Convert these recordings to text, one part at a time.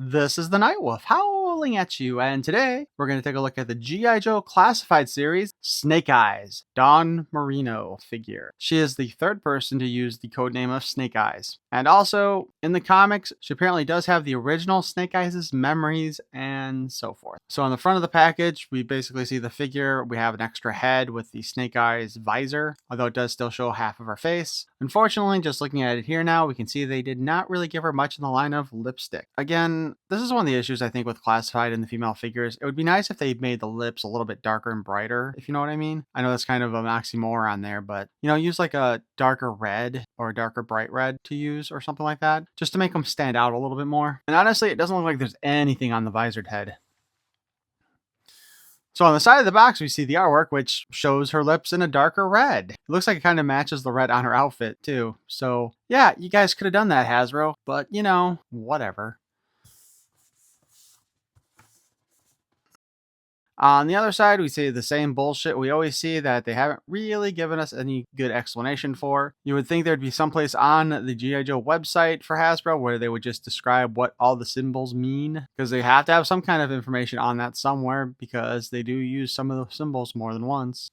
This is the Night Wolf howling at you, and today we're going to take a look at the G.I. Joe Classified series Snakeeyes, Dawn Moreno figure. She is the third person to use the codename of Snakeeyes. And also, in the comics, she apparently does have the original Snakeeyes' memories and so forth. So on the front of the package, we basically see the figure. We have an extra head with the Snakeeyes visor, although it does still show half of her face. Unfortunately, just looking at it here now, we can see they did not really give her much in the line of lipstick. Again, this is one of the issues I think with classified and the female figures. It would be nice if they made the lips a little bit darker and brighter, if you know what I mean. I know that's kind of an oxymoron there, but use like a darker red or a darker bright red to use or something like that, just to make them stand out a little bit more. And honestly, it doesn't look like there's anything on the visored head. So on the side of the box, we see the artwork, which shows her lips in a darker red. It looks like it kind of matches the red on her outfit, too. So yeah, you guys could have done that, Hasbro, but whatever. On the other side, we see the same bullshit we always see that they haven't really given us any good explanation for. You would think there'd be someplace on the G.I. Joe website for Hasbro where they would just describe what all the symbols mean, because they have to have some kind of information on that somewhere, because they do use some of the symbols more than once.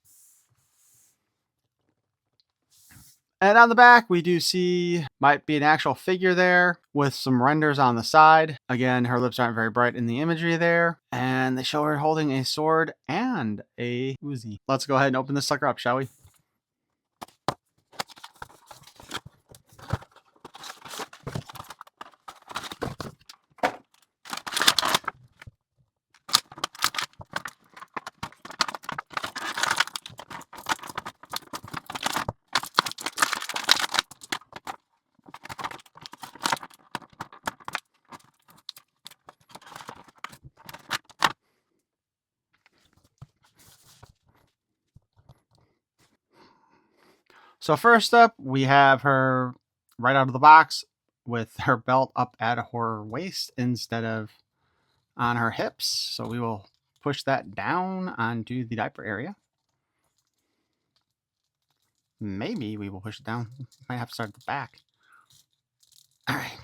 And on the back, we do see, might be an actual figure there with some renders on the side. Again, her lips aren't very bright in the imagery there. And they show her holding a sword and a Uzi. Let's go ahead and open this sucker up, shall we? So first up, we have her right out of the box with her belt up at her waist instead of on her hips. So we will push that down onto the diaper area. Maybe we will push it down. Might have to start at the back. All right.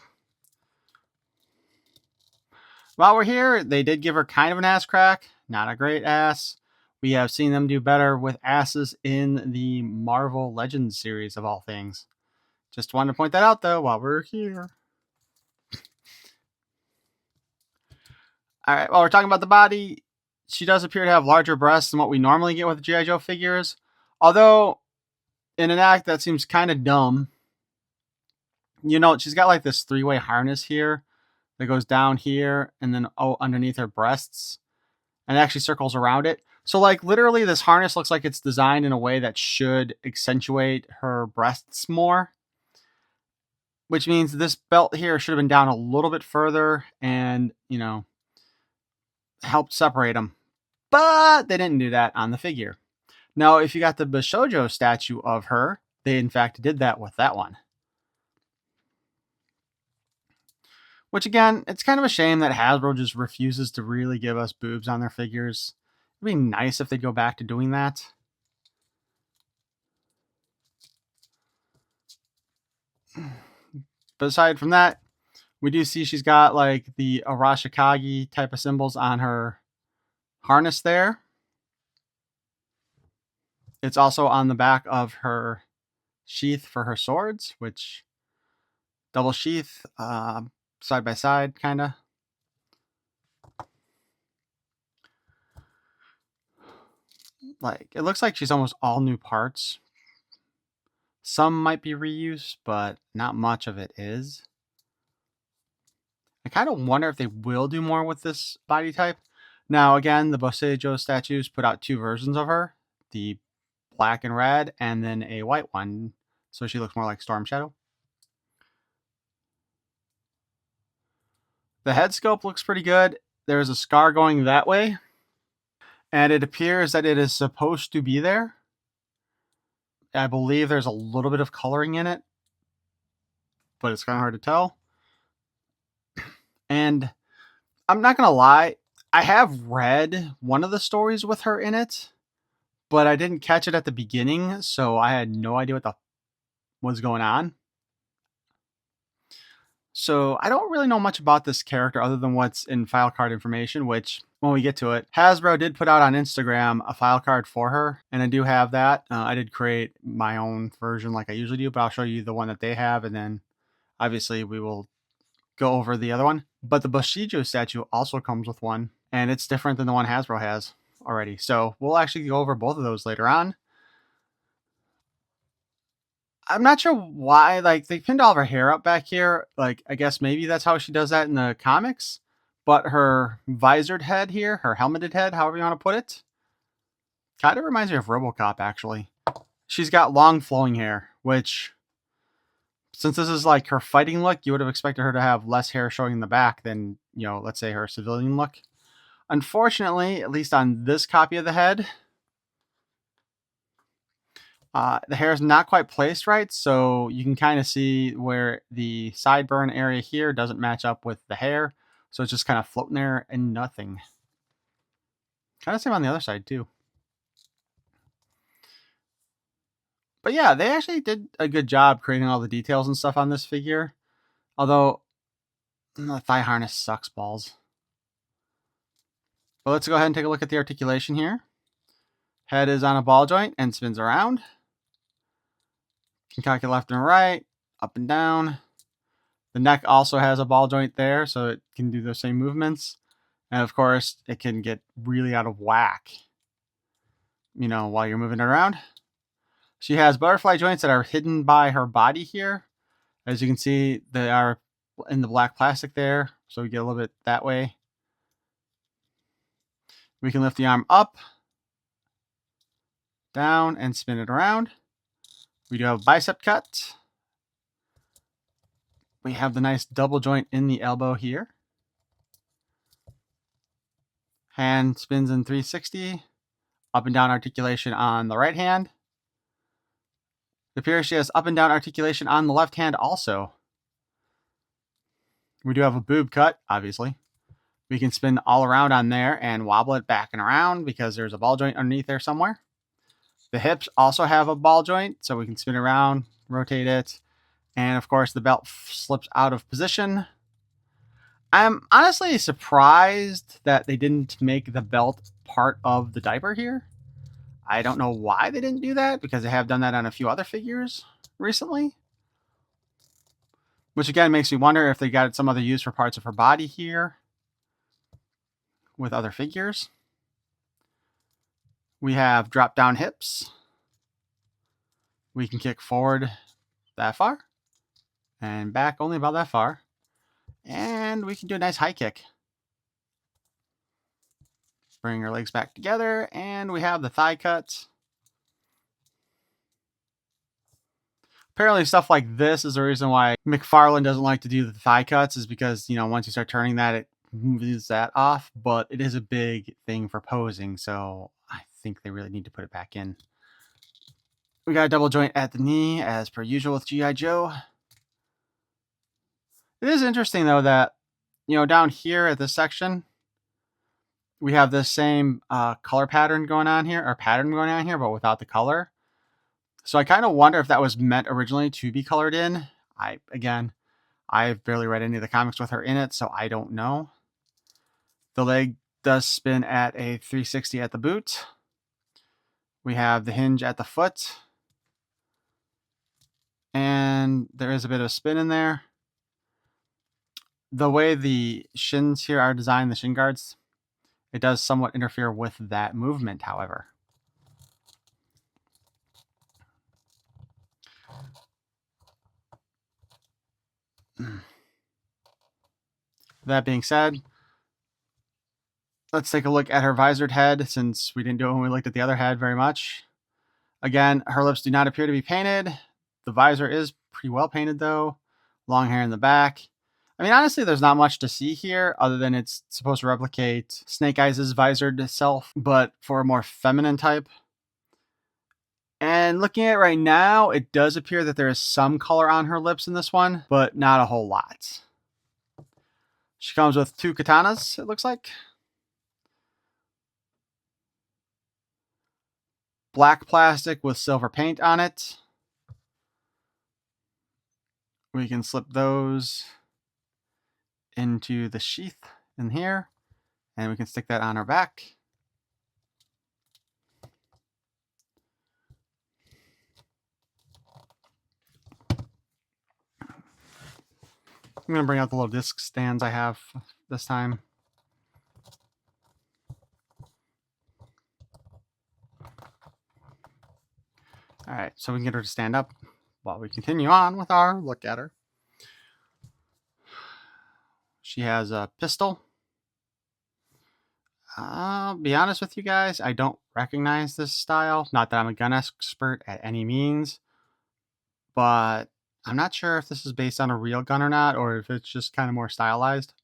While we're here, they did give her kind of an ass crack. Not a great ass. We have seen them do better with asses in the Marvel Legends series of all things. Just wanted to point that out, though, while we're here. All right, while we're talking about the body, she does appear to have larger breasts than what we normally get with G.I. Joe figures. Although, in an act that seems kind of dumb. She's got like this three-way harness here that goes down here and then underneath her breasts. And it actually circles around it. So like literally this harness looks like it's designed in a way that should accentuate her breasts more. Which means this belt here should have been down a little bit further and, helped separate them. But they didn't do that on the figure. Now, if you got the Bishojo statue of her, they in fact did that with that one. Which again, it's kind of a shame that Hasbro just refuses to really give us boobs on their figures. It'd be nice if they'd go back to doing that. But aside from that, we do see she's got like the Arashikage type of symbols on her harness there. It's also on the back of her sheath for her swords, which double sheath, side by side, kind of. Like, it looks like she's almost all new parts. Some might be reused, but not much of it is. I kind of wonder if they will do more with this body type. Now, again, the Bosejo statues put out two versions of her. The black and red, and then a white one. So she looks more like Storm Shadow. The head sculpt looks pretty good. There's a scar going that way. And it appears that it is supposed to be there. I believe there's a little bit of coloring in it, but it's kind of hard to tell. And I'm not going to lie, I have read one of the stories with her in it, but I didn't catch it at the beginning, so I had no idea what was going on. So I don't really know much about this character other than what's in file card information, which when we get to it, Hasbro did put out on Instagram a file card for her, and I do have that. I did create my own version like I usually do, but I'll show you the one that they have, and then obviously we will go over the other one. But the Bushido statue also comes with one, and it's different than the one Hasbro has already. So we'll actually go over both of those later on. I'm not sure why, like, they pinned all of her hair up back here. Like, I guess maybe that's how she does that in the comics. But her visored head here, her helmeted head, however you want to put it, kind of reminds me of RoboCop, actually. She's got long flowing hair, which, since this is like her fighting look, you would have expected her to have less hair showing in the back than, you know, let's say her civilian look. Unfortunately, at least on this copy of the head, the hair is not quite placed right, so you can kind of see where the sideburn area here doesn't match up with the hair, so it's just kind of floating there and nothing. Kind of same on the other side too. But yeah, they actually did a good job creating all the details and stuff on this figure, although the thigh harness sucks balls. But let's go ahead and take a look at the articulation here. Head is on a ball joint and spins around. Can calculate left and right, up and down. The neck also has a ball joint there, so it can do those same movements. And of course, it can get really out of whack, you know, while you're moving it around. She has butterfly joints that are hidden by her body here. As you can see, they are in the black plastic there, so we get a little bit that way. We can lift the arm up, down, and spin it around. We do have a bicep cut. We have the nice double joint in the elbow here. Hand spins in 360. Up and down articulation on the right hand. It appears she has up and down articulation on the left hand also. We do have a boob cut, obviously. We can spin all around on there and wobble it back and around because there's a ball joint underneath there somewhere. The hips also have a ball joint, so we can spin around, rotate it, and of course the belt slips out of position. I'm honestly surprised that they didn't make the belt part of the diaper here. I don't know why they didn't do that, because they have done that on a few other figures recently. Which again makes me wonder if they got some other use for parts of her body here with other figures. We have drop down hips. We can kick forward that far and back only about that far. And we can do a nice high kick. Bring her legs back together, and we have the thigh cut. Apparently stuff like this is the reason why McFarlane doesn't like to do the thigh cuts, is because, you know, once you start turning that, it moves that off, but it is a big thing for posing, so I think they really need to put it back in. We got a double joint at the knee, as per usual with G.I. Joe. It is interesting, though, that, you know, down here at this section, we have this same color pattern going on here, but without the color. So I kind of wonder if that was meant originally to be colored in. I've barely read any of the comics with her in it, so I don't know. The leg does spin at a 360 at the boot. We have the hinge at the foot. And there is a bit of spin in there. The way the shins here are designed, the shin guards, it does somewhat interfere with that movement, however. That being said, let's take a look at her visored head, since we didn't do it when we looked at the other head very much. Again, her lips do not appear to be painted. The visor is pretty well painted, though. Long hair in the back. I mean, honestly, there's not much to see here, other than it's supposed to replicate Snakeeyes' visored self, but for a more feminine type. And looking at it right now, it does appear that there is some color on her lips in this one, but not a whole lot. She comes with 2 katanas, it looks like. Black plastic with silver paint on it. We can slip those into the sheath in here, and we can stick that on our back. I'm going to bring out the little disc stands I have this time. All right, so we can get her to stand up while we continue on with our look at her. She has a pistol. I'll be honest with you guys, I don't recognize this style. Not that I'm a gun expert at any means, but I'm not sure if this is based on a real gun or not, or if it's just kind of more stylized.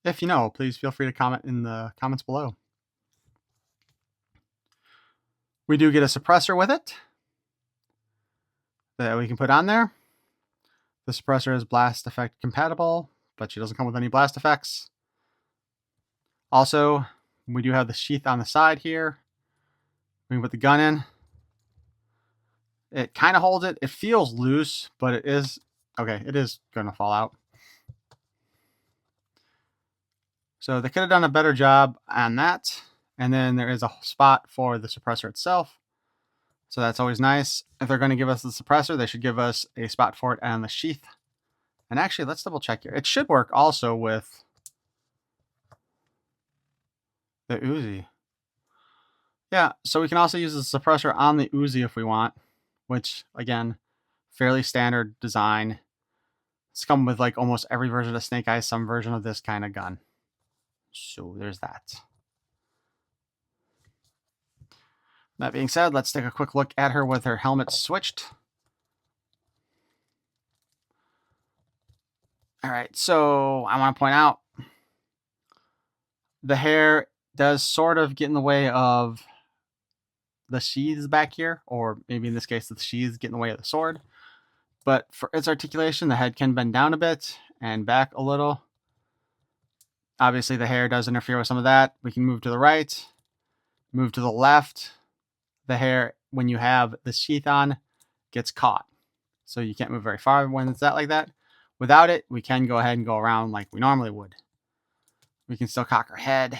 If you know, please feel free to comment in the comments below. We do get a suppressor with it that we can put on there. The suppressor is blast effect compatible, but she doesn't come with any blast effects. Also, we do have the sheath on the side here. We can put the gun in. It kind of holds it. It feels loose, but it is okay. It is going to fall out. So they could have done a better job on that. And then there is a spot for the suppressor itself. So that's always nice. If they're going to give us the suppressor, they should give us a spot for it on the sheath. And actually, let's double check here. It should work also with the Uzi. Yeah, so we can also use the suppressor on the Uzi if we want, which, again, fairly standard design. It's come with like almost every version of Snakeeyes, some version of this kind of gun. So there's that. That being said, let's take a quick look at her with her helmet switched. All right, so I want to point out the hair does sort of get in the way of the sheaths back here, or maybe in this case, the sheaths get in the way of the sword. But for its articulation, the head can bend down a bit and back a little. Obviously, the hair does interfere with some of that. We can move to the right, move to the left. The hair, when you have the sheath on, gets caught. So you can't move very far when it's like that. Without it, we can go ahead and go around like we normally would. We can still cock our head.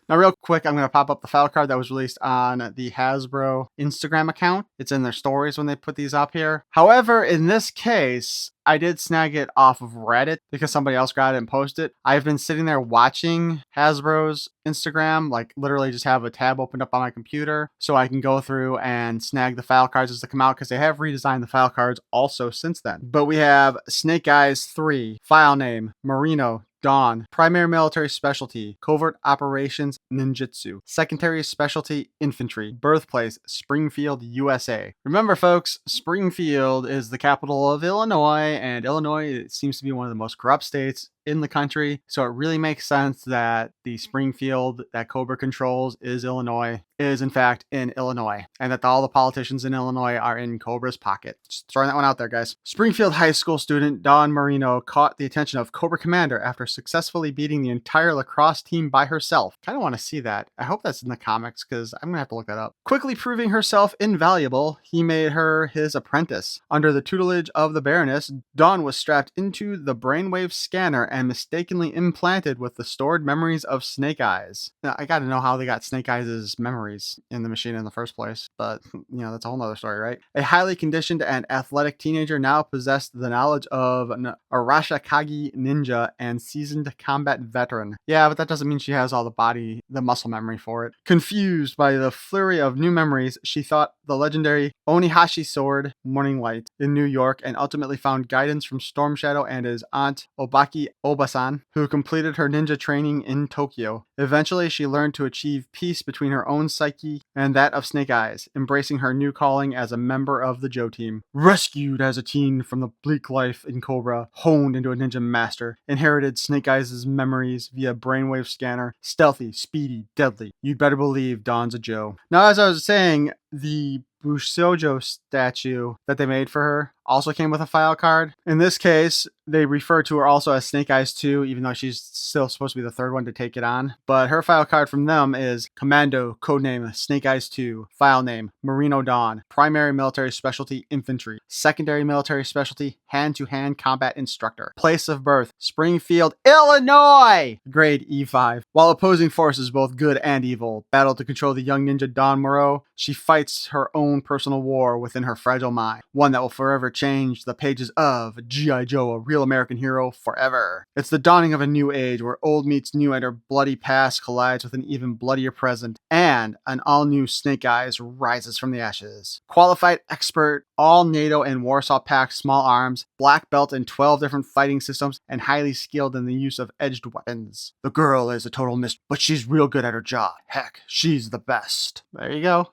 Now, real quick, I'm going to pop up the file card that was released on the Hasbro Instagram account. It's in their stories when they put these up here. However, in this case, I did snag it off of Reddit because somebody else got it and posted it. I've been sitting there watching Hasbro's Instagram, like literally just have a tab opened up on my computer so I can go through and snag the file cards as they come out, because they have redesigned the file cards also since then. But we have Snakeeyes 3, file name, Moreno, Dawn, primary military specialty, covert operations, ninjutsu, secondary specialty, infantry, birthplace, Springfield, USA. Remember, folks, Springfield is the capital of Illinois, and Illinois seems to be one of the most corrupt states in the country, so it really makes sense that the Springfield that Cobra controls is in fact in Illinois, and that all the politicians in Illinois are in Cobra's pocket. Just throwing that one out there, guys. Springfield High School student Dawn Moreno caught the attention of Cobra Commander after successfully beating the entire lacrosse team by herself. Kind of want to see that. I hope that's in the comics, because I'm gonna have to look that up. Quickly proving herself invaluable, he made her his apprentice. Under the tutelage of the Baroness, Dawn was strapped into the brainwave scanner and mistakenly implanted with the stored memories of Snakeeyes. Now, I gotta know how they got Snakeeyes' memories in the machine in the first place, but that's a whole nother story, right? A highly conditioned and athletic teenager now possessed the knowledge of an Arashikage ninja and seasoned combat veteran. Yeah, but that doesn't mean she has all the muscle memory for it. Confused by the flurry of new memories, she thought the legendary Onihashi sword, Morning Light, in New York, and ultimately found guidance from Storm Shadow and his aunt Obaki Obasan, who completed her ninja training in Tokyo. Eventually, she learned to achieve peace between her own psyche and that of Snakeeyes, embracing her new calling as a member of the Joe team. Rescued as a teen from the bleak life in Cobra, honed into a ninja master, inherited Snakeeyes' memories via brainwave scanner, stealthy, speedy, deadly. You'd better believe Dawn's a Joe. Now, as I was saying, the Bushojo statue that they made for her also came with a file card. In this case, they refer to her also as Snakeeyes 2, even though she's still supposed to be the third one to take it on. But her file card from them is Commando, codename Snakeeyes 2, file name Moreno Dawn, primary military specialty infantry, secondary military specialty hand-to-hand combat instructor, place of birth Springfield, Illinois, grade E5. While opposing forces, both good and evil, battle to control the young ninja Dawn Moreau, she fights her own personal war within her fragile mind, one that will forever change the pages of G.I. Joe, a real American hero forever. It's the dawning of a new age where old meets new and her bloody past collides with an even bloodier present, and an all-new Snakeeyes rises from the ashes. Qualified expert, all NATO and Warsaw Pact small arms, black belt in 12 different fighting systems, and highly skilled in the use of edged weapons. The girl is a total mystery, but she's real good at her job. Heck, she's the best. There you go.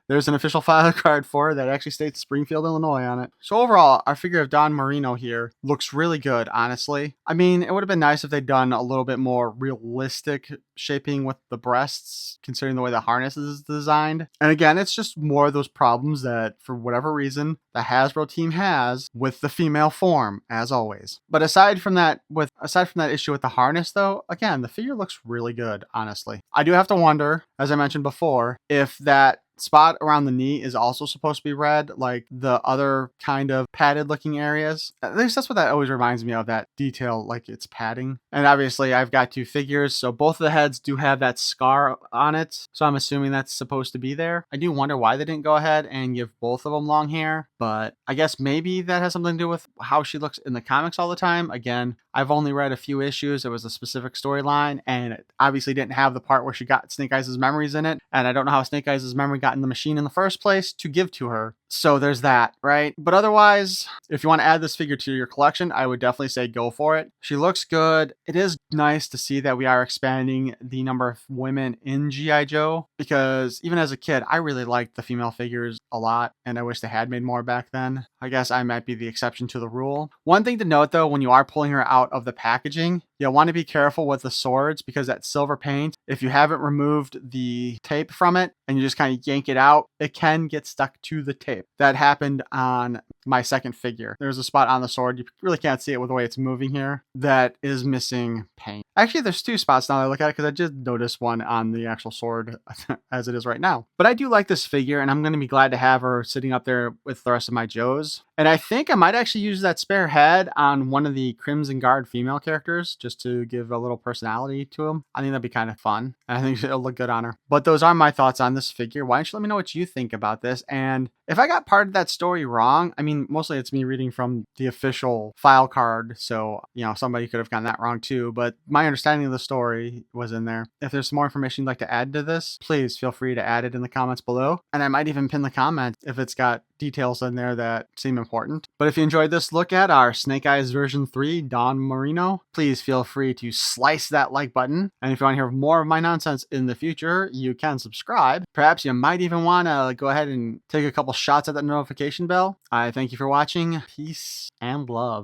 There's an official file card for her that actually states Springfield, Illinois on it. So overall, our figure of Dawn Moreno here looks really good, honestly. I mean, it would have been nice if they'd done a little bit more realistic shaping with the breasts, considering the way the harness is designed. And again, it's just more of those problems that, for whatever reason, the Hasbro team has with the female form, as always. But aside from that issue with the harness, though, again, the figure looks really good, honestly. I do have to wonder, as I mentioned before, if that spot around the knee is also supposed to be red, like the other kind of padded looking areas. At least that's what that always reminds me of, that detail, like it's padding. And obviously I've got two figures, so both of the heads do have that scar on it, so I'm assuming that's supposed to be there. I do wonder why they didn't go ahead and give both of them long hair, but I guess maybe that has something to do with how she looks in the comics all the time. Again, I've only read a few issues. It was a specific storyline, and it obviously didn't have the part where she got Snake Eyes' memories in it, and I don't know how Snake Eyes' memory got in the machine in the first place to give to her. So there's that, right? But otherwise, if you want to add this figure to your collection, I would definitely say go for it. She looks good. It is nice to see that we are expanding the number of women in G.I. Joe, because even as a kid, I really liked the female figures a lot, and I wish they had made more back then. I guess I might be the exception to the rule. One thing to note, though, when you are pulling her out of the packaging, you'll want to be careful with the swords, because that silver paint, if you haven't removed the tape from it and you just kind of yank it out, it can get stuck to the tape. That happened on my second figure. There's a spot on the sword, you really can't see it with the way it's moving here, that is missing paint. Actually, there's two spots now that I look at it, because I just noticed one on the actual sword as it is right now. But I do like this figure, and I'm going to be glad to have her sitting up there with the rest of my Joes. And I think I might actually use that spare head on one of the Crimson Guard female characters, just to give a little personality to him. I think that'd be kind of fun, and I think it'll look good on her. But those are my thoughts on this figure. Why don't you let me know what you think about this? And if I got part of that story wrong, I mean, mostly it's me reading from the official file card, so, you know, somebody could have gotten that wrong too, but my understanding of the story was in there. If there's some more information you'd like to add to this, please feel free to add it in the comments below, and I might even pin the comment if it's got details in there that seem important. But if you enjoyed this look at our Snake Eyes version 3 Dawn Moreno, please feel free to slice that like button, and if you want to hear more of my nonsense in the future, you can subscribe. Perhaps you might even want to go ahead and take a couple shots at that notification bell. I thank you for watching. Peace and love.